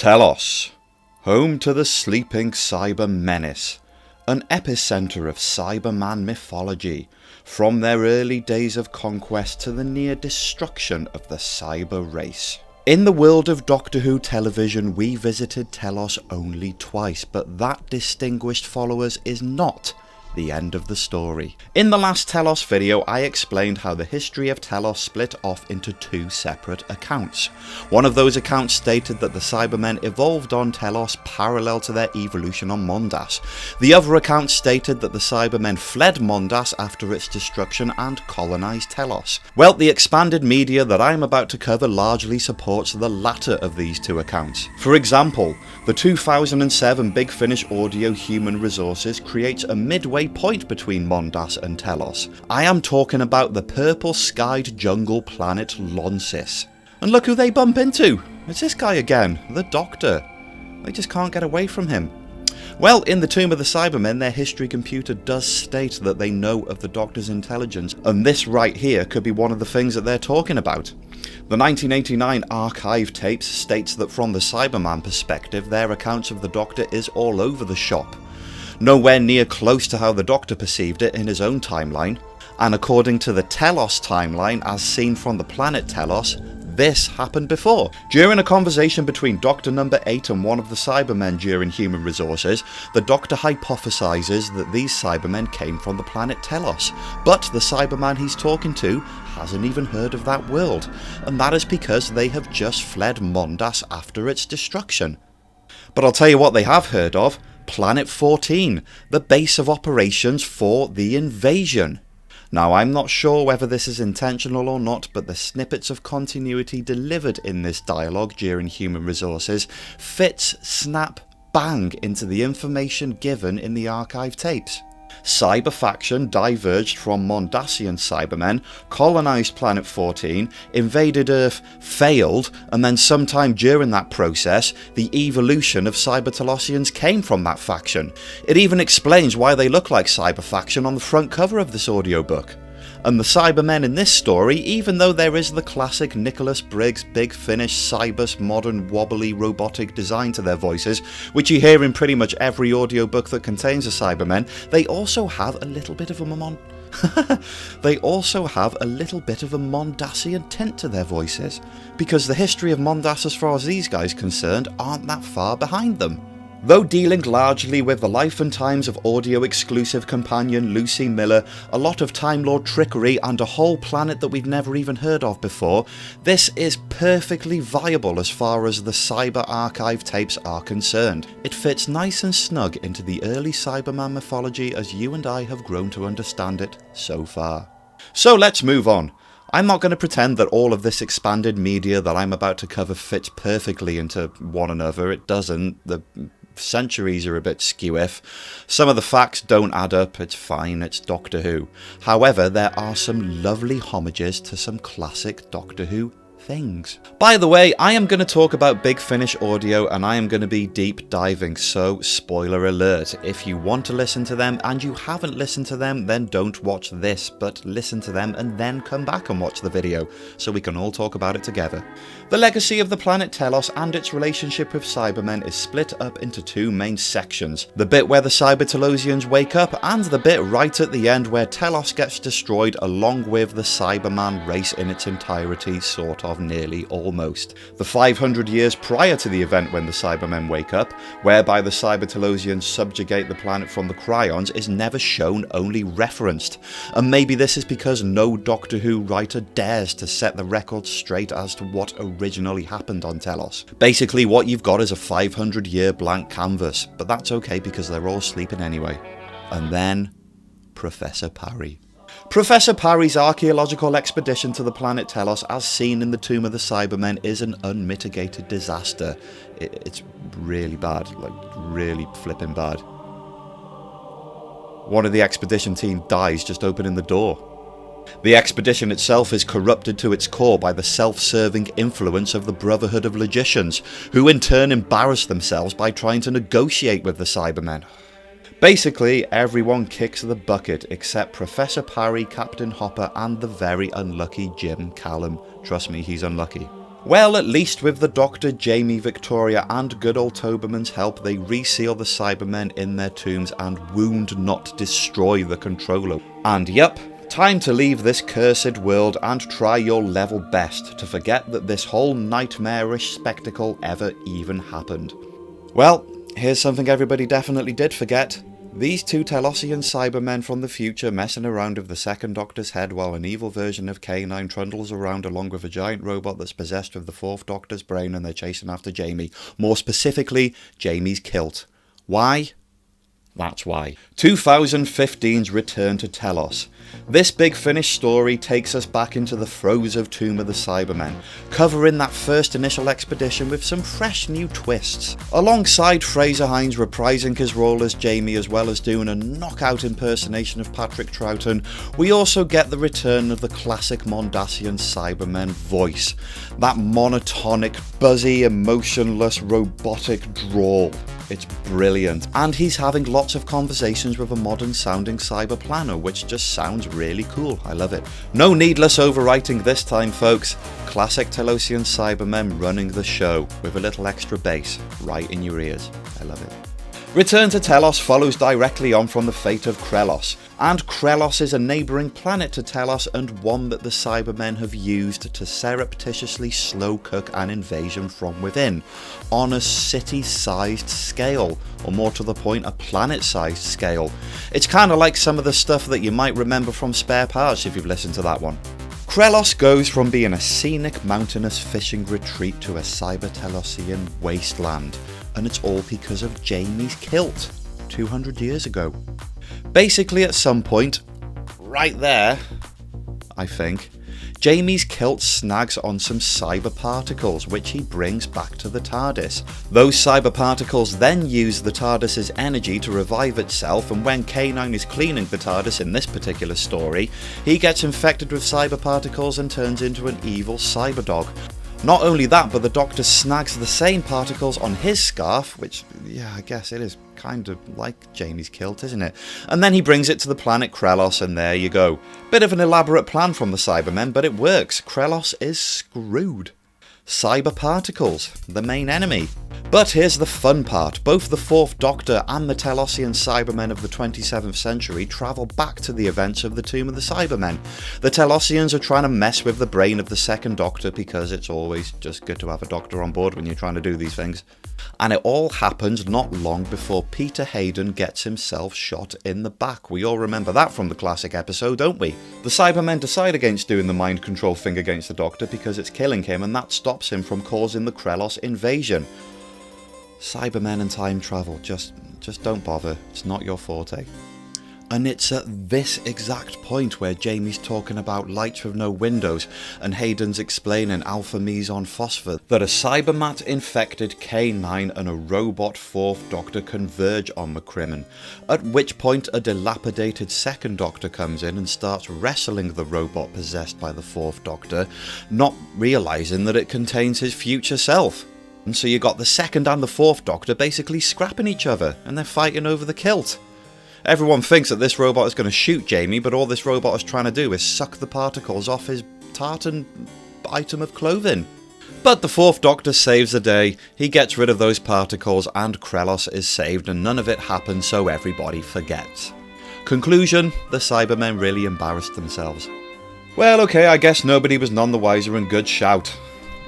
Telos, home to the sleeping cyber menace, an epicenter of Cyberman mythology, from their early days of conquest to the near destruction of the cyber race. In the world of Doctor Who television, we visited Telos only twice, but that, distinguished followers, is not the end of the story. In the last Telos video, I explained how the history of Telos split off into two separate accounts. One of those accounts stated that the Cybermen evolved on Telos parallel to their evolution on Mondas. The other account stated that the Cybermen fled Mondas after its destruction and colonised Telos. Well, the expanded media that I'm about to cover largely supports the latter of these two accounts. For example, the 2007 Big Finish Audio Human Resources creates a midway point between Mondas and Telos. I am talking about the purple-skied jungle planet Lonsis. And look who they bump into! It's this guy again, the Doctor. They just can't get away from him. Well, in the Tomb of the Cybermen, their history computer does state that they know of the Doctor's intelligence, and this right here could be one of the things that they're talking about. The 1989 archive tapes states that from the Cyberman perspective, their accounts of the Doctor is all over the shop. Nowhere near close to how the Doctor perceived it in his own timeline. And according to the Telos timeline, as seen from the planet Telos, this happened before. During a conversation between Doctor Number 8 and one of the Cybermen during Human Resources, the Doctor hypothesizes that these Cybermen came from the planet Telos, but the Cyberman he's talking to hasn't even heard of that world, and that is because they have just fled Mondas after its destruction. But I'll tell you what they have heard of: Planet 14, the base of operations for the invasion. Now, I'm not sure whether this is intentional or not, but the snippets of continuity delivered in this dialogue during Human Resources fits snap bang into the information given in the archive tapes. Cyber faction diverged from Mondasian Cybermen, colonised Planet 14, invaded Earth, failed, and then sometime during that process, the evolution of Cyber-Telosians came from that faction. It even explains why they look like Cyber faction on the front cover of this audiobook. And the Cybermen in this story, even though there is the classic Nicholas Briggs Big Finish Cybus modern wobbly robotic design to their voices, which you hear in pretty much every audiobook that contains a Cybermen, they also have a little bit of a Mondasian tint to their voices, because the history of Mondas as far as these guys are concerned aren't that far behind them. Though dealing largely with the life and times of audio-exclusive companion Lucy Miller, a lot of Time Lord trickery, and a whole planet that we've never even heard of before, this is perfectly viable as far as the Cyber Archive tapes are concerned. It fits nice and snug into the early Cyberman mythology as you and I have grown to understand it so far. So let's move on. I'm not going to pretend that all of this expanded media that I'm about to cover fits perfectly into one another. It doesn't. The centuries are a bit skew-if. Some of the facts don't add up. It's fine, it's Doctor Who. However, there are some lovely homages to some classic Doctor Who things. By the way, I am going to talk about Big Finish Audio, and I am going to be deep diving, so spoiler alert. If you want to listen to them and you haven't listened to them, then don't watch this, but listen to them and then come back and watch the video, so we can all talk about it together. The legacy of the planet Telos and its relationship with Cybermen is split up into two main sections: the bit where the Cyber-Telosians wake up, and the bit right at the end where Telos gets destroyed along with the Cyberman race in its entirety, sort of, nearly, almost. The 500 years prior to the event when the Cybermen wake up, whereby the Cyber-Telosians subjugate the planet from the Cryons, is never shown, only referenced. And maybe this is because no Doctor Who writer dares to set the record straight as to what originally happened on Telos. Basically, what you've got is a 500-year blank canvas, but that's okay because they're all sleeping anyway. And then, Professor Parry. Professor Parry's archaeological expedition to the planet Telos, as seen in the Tomb of the Cybermen, is an unmitigated disaster. It's really bad, like really flipping bad. One of the expedition team dies just opening the door. The expedition itself is corrupted to its core by the self-serving influence of the Brotherhood of Logicians, who in turn embarrass themselves by trying to negotiate with the Cybermen. Basically, everyone kicks the bucket except Professor Parry, Captain Hopper, and the very unlucky Jim Callum. Trust me, he's unlucky. Well, at least with the Doctor, Jamie, Victoria and good old Toberman's help, they reseal the Cybermen in their tombs and wound not destroy the controller. And yup, time to leave this cursed world and try your level best to forget that this whole nightmarish spectacle ever even happened. Well, here's something everybody definitely did forget. These two Telosian Cybermen from the future messing around with the second Doctor's head while an evil version of K9 trundles around along with a giant robot that's possessed with the fourth Doctor's brain, and they're chasing after Jamie. More specifically, Jamie's kilt. Why? That's why. 2015's Return to Telos. This Big Finish story takes us back into the throes of Tomb of the Cybermen, covering that first initial expedition with some fresh new twists. Alongside Fraser Hines reprising his role as Jamie as well as doing a knockout impersonation of Patrick Troughton, we also get the return of the classic Mondasian Cybermen voice. That monotonic, buzzy, emotionless, robotic drawl. It's brilliant, and he's having lots of conversations with a modern sounding cyber planner, which just sounds really cool. I love it. No needless overwriting this time, folks. Classic Telosian Cybermen running the show with a little extra bass right in your ears. I love it. Return to Telos follows directly on from the fate of Krelos, and Krelos is a neighbouring planet to Telos and one that the Cybermen have used to surreptitiously slow cook an invasion from within, on a city-sized scale, or more to the point, a planet-sized scale. It's kind of like some of the stuff that you might remember from Spare Parts if you've listened to that one. Krelos goes from being a scenic mountainous fishing retreat to a cyber-Telosian wasteland, and it's all because of Jamie's kilt 200 years ago. Basically, at some point, right there, I think, Jamie's kilt snags on some cyber particles, which he brings back to the TARDIS. Those cyber particles then use the TARDIS's energy to revive itself, and when K9 is cleaning the TARDIS in this particular story, he gets infected with cyber particles and turns into an evil cyber dog. Not only that, but the Doctor snags the same particles on his scarf, which, yeah, I guess it is kind of like Jamie's kilt, isn't it? And then he brings it to the planet Krelos, and there you go. Bit of an elaborate plan from the Cybermen, but it works. Krelos is screwed. Cyber particles, the main enemy. But here's the fun part. Both the 4th Doctor and the Telosian Cybermen of the 27th century travel back to the events of the Tomb of the Cybermen. The Telosians are trying to mess with the brain of the 2nd Doctor because it's always just good to have a Doctor on board when you're trying to do these things. And it all happens not long before Peter Hayden gets himself shot in the back. We all remember that from the classic episode, don't we? The Cybermen decide against doing the mind control thing against the Doctor because it's killing him, and that stops him from causing the Krelos invasion. Cybermen and time travel, just don't bother. It's not your forte. And it's at this exact point where Jamie's talking about lights with no windows and Hayden's explaining alpha meson phosphor that a cybermat-infected K9 and a robot 4th Doctor converge on McCrimmon, at which point a dilapidated 2nd Doctor comes in and starts wrestling the robot possessed by the 4th Doctor, not realising that it contains his future self. And so you got the 2nd and the 4th Doctor basically scrapping each other, and they're fighting over the kilt. Everyone thinks that this robot is going to shoot Jamie, but all this robot is trying to do is suck the particles off his tartan item of clothing. But the 4th Doctor saves the day, he gets rid of those particles, and Krelos is saved, and none of it happens, so everybody forgets. Conclusion, the Cybermen really embarrassed themselves. Well, okay, I guess nobody was none the wiser, and good shout.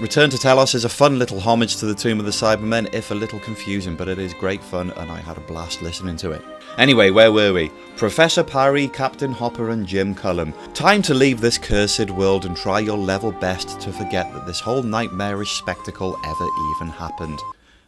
Return to Telos is a fun little homage to the Tomb of the Cybermen, if a little confusing, but it is great fun and I had a blast listening to it. Anyway, where were we? Professor Parry, Captain Hopper and Jim Cullum. Time to leave this cursed world and try your level best to forget that this whole nightmarish spectacle ever even happened.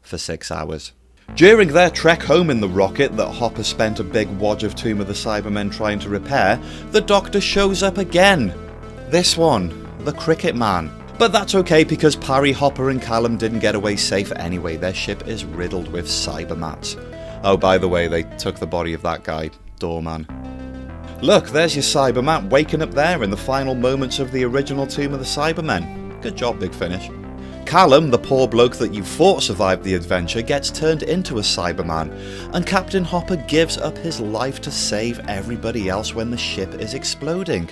For 6 hours. During their trek home in the rocket that Hopper spent a big wodge of Tomb of the Cybermen trying to repair, the Doctor shows up again. This one, the Cricket Man. But that's okay because Parry, Hopper and Callum didn't get away safe anyway. Their ship is riddled with cybermats. Oh, by the way, they took the body of that guy, Doorman. Look, there's your Cybermat waking up there in the final moments of the original Tomb of the Cybermen. Good job, Big Finish. Callum, the poor bloke that you thought survived the adventure, gets turned into a Cyberman, and Captain Hopper gives up his life to save everybody else when the ship is exploding.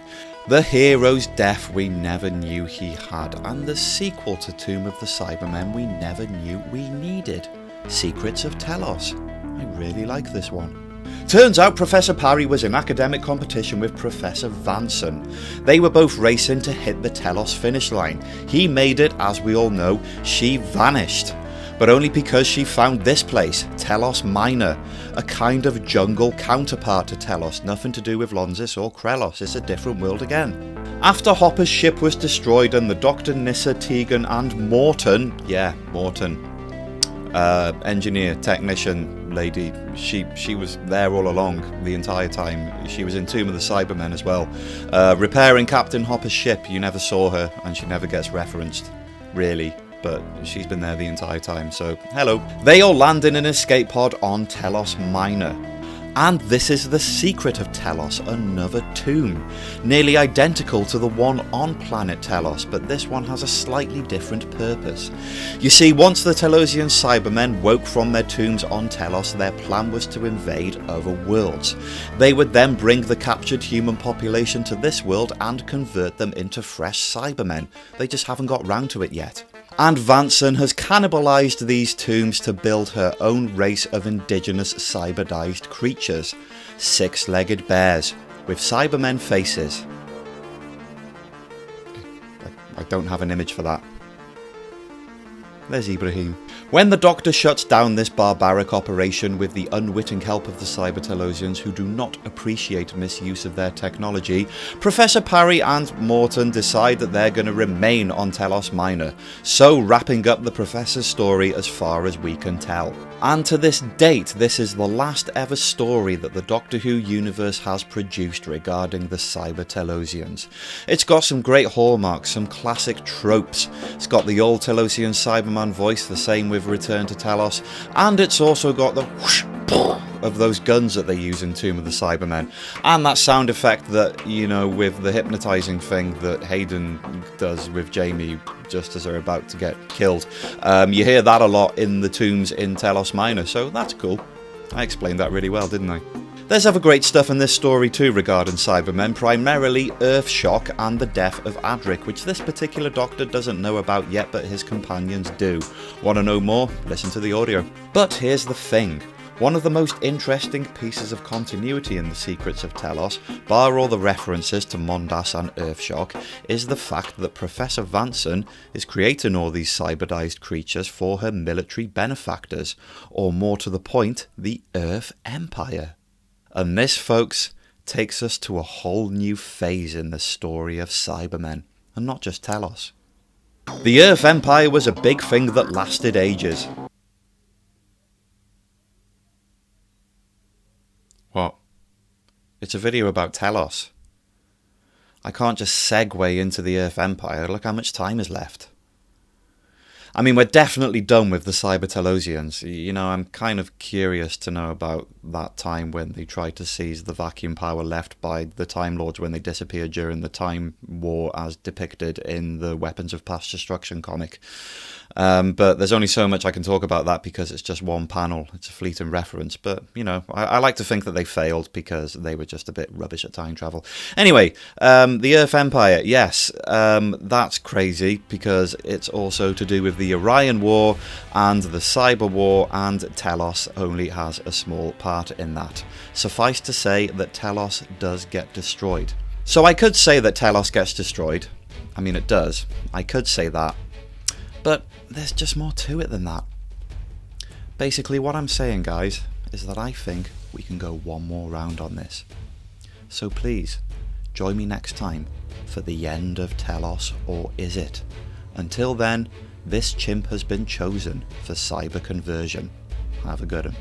The hero's death we never knew he had, and the sequel to Tomb of the Cybermen we never knew we needed. Secrets of Telos. I really like this one. Turns out Professor Parry was in academic competition with Professor Vanson. They were both racing to hit the Telos finish line. He made it, as we all know. She vanished. But only because she found this place, Telos Minor, a kind of jungle counterpart to Telos, nothing to do with Lonsis or Krelos, it's a different world again. After Hopper's ship was destroyed and the Dr. Nissa, Tegan and Morton, engineer, technician lady, she was there all along the entire time. She was in Tomb of the Cybermen as well, repairing Captain Hopper's ship. You never saw her and she never gets referenced, really. But she's been there the entire time, so hello. They all land in an escape pod on Telos Minor. And this is the secret of Telos, another tomb. Nearly identical to the one on planet Telos, but this one has a slightly different purpose. You see, once the Telosian Cybermen woke from their tombs on Telos, their plan was to invade other worlds. They would then bring the captured human population to this world and convert them into fresh Cybermen. They just haven't got round to it yet. And Vanson has cannibalised these tombs to build her own race of indigenous cyberdized creatures. Six-legged bears with Cybermen faces. I don't have an image for that. There's Ibrahim. When the Doctor shuts down this barbaric operation with the unwitting help of the Cyber-Telosians who do not appreciate misuse of their technology, Professor Parry and Morton decide that they're going to remain on Telos Minor, so wrapping up the Professor's story as far as we can tell. And to this date, this is the last ever story that the Doctor Who universe has produced regarding the Cyber-Telosians. It's got some great hallmarks, some classic tropes. It's got the old Telosian Cyberman voice, the same with Return to Telos, and it's also got the whoosh of those guns that they use in Tomb of the Cybermen, and that sound effect that, you know, with the hypnotising thing that Hayden does with Jamie just as they're about to get killed. You hear that a lot in the tombs in Telos Minor, so that's cool. I explained that really well, didn't I? There's other great stuff in this story too regarding Cybermen, primarily Earthshock and the death of Adric, which this particular Doctor doesn't know about yet, but his companions do. Want to know more? Listen to the audio. But here's the thing. One of the most interesting pieces of continuity in the Secrets of Telos, bar all the references to Mondas and Earthshock, is the fact that Professor Vanson is creating all these cyberdized creatures for her military benefactors, or more to the point, the Earth Empire. And this, folks, takes us to a whole new phase in the story of Cybermen, and not just Telos. The Earth Empire was a big thing that lasted ages. What? It's a video about Telos. I can't just segue into the Earth Empire. Look how much time is left. I mean, we're definitely done with the Cyber-Telosians. You know, I'm kind of curious to know about that time when they tried to seize the vacuum power left by the Time Lords when they disappeared during the Time War as depicted in the Weapons of Past Destruction comic. But there's only so much I can talk about that because it's just one panel. It's a fleeting reference. But, you know, I like to think that they failed because they were just a bit rubbish at time travel. Anyway, the Earth Empire, yes, that's crazy because it's also to do with the Orion War and the Cyber War, and Telos only has a small part in that. Suffice to say that Telos does get destroyed. So I could say that Telos gets destroyed. I mean, it does. I could say that. But there's just more to it than that. Basically, what I'm saying, guys, is that I think we can go one more round on this. So please, join me next time for the end of Telos, or is it? Until then, this chimp has been chosen for cyber conversion. Have a good one.